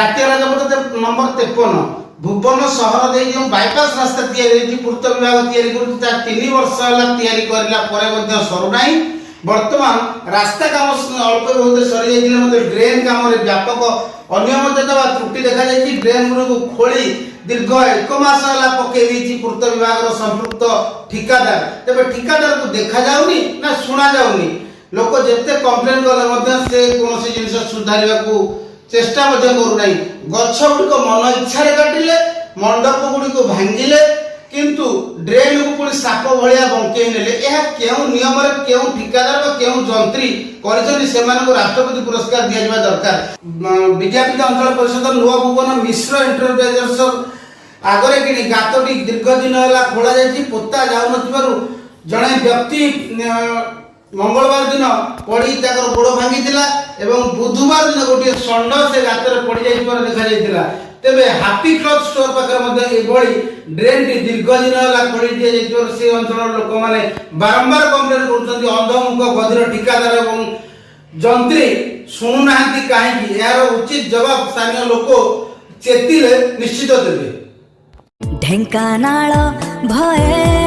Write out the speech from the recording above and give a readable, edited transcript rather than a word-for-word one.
জাতীয় রাজপথ নম্বর 53 ভুবন সহর দেই যে বাইপাস রাস্তা তৈরি হয়েছি পূর্ত বিভাগ তৈরি করছে তা 3 বর্ষ হল তৈরি করা পরে সরু নাই। বর্তমান রাস্তা কাম অল্প বহুত সরি যাই ড্রেন কামরে ব্যাপক অনিয়মিততা বা ত্রুটি দেখা যাই। ড্রেন গুড়ি খোলি দীর্ঘ 1 মাস হল পকাই দিয়েছি পূর্ত বিভাগের সম্পৃক্ত ঠিকাদার। তবে ঠিকাদার কু দেখা যাওনি না শুনা যাওনি। লোক যেতে কমপ্লেন কলে সে কোণী জিনিস সুধারিবা চেষ্টা করুনা। গছ গুড়িক মন ইচ্ছার কাটিলে মণ্ডপ গুড়িক ভাঙ্গিলে কিন্তু ড্রেন কু পুଣି সাপ ভଳିଆ বঙ্କେଇ ନେଲେ। ଏହା କେଉଁ ନିୟମରେ କେଉଁ ଠିକାଦାର ବା କେଉଁ ଯନ୍ତ୍ରୀ କରିଛନ୍ତି ସେମାନଙ୍କୁ ରାଷ୍ଟ୍ରପତି ପୁରସ୍କାର ଦିଆଯିବା ଦରକାର। ବିଜ୍ଞାପିତ ଅଞ୍ଚଳ ପରିଷଦ ନୂଆ ଭୁବନ ମିଶ୍ର ଏଣ୍ଟରପ୍ରାଇଜର୍ସ ଆଗରେ କିଣି ଗାତଟି ଦୀର୍ଘ ଦିନ ହେଲା ଖୋଳା ଯାଇଛି। ପୋତା ଯାଉନଥିବାରୁ ଜଣେ ବ୍ୟକ୍ତି ମଙ୍ଗଳବାର ଦିନ ପଡ଼ି ତାଙ୍କର ଗୋଡ଼ ଭାଙ୍ଗିଥିଲା ଏବଂ ବୁଧବାର ଦିନ ଗୋଟିଏ ଷଣ୍ଢ ସେ ଗାତରେ ପଡ଼ି ଯାଇଥିବାର ଦେଖାଯାଇଥିଲା। ତେବେ ହାପି କ୍ଲଥ ଷ୍ଟୋର ପାଖରେ ମଧ୍ୟ ଏଭଳି ଡ୍ରେନଟି ଦୀର୍ଘ ଦିନ ହେଲା ଖୋଳି ଦିଆଯାଇଥିବାରୁ ସେ ଅଞ୍ଚଳର ଲୋକମାନେ ବାରମ୍ବାର କମ୍ପ୍ଲେନ କରୁଛନ୍ତି। ଅନ୍ଧମୁଖ ବଧିର ଠିକାଦାର ଏବଂ ଯନ୍ତ୍ରୀ ଶୁଣୁନାହାନ୍ତି କାହିଁକି? ଏହାର ଉଚିତ ଜବାବ ସ୍ଥାନୀୟ ଲୋକ ଚେତିଲେ ନିଶ୍ଚିତ ଦେବେ। ଢେଙ୍କାନାଳ ଭଏ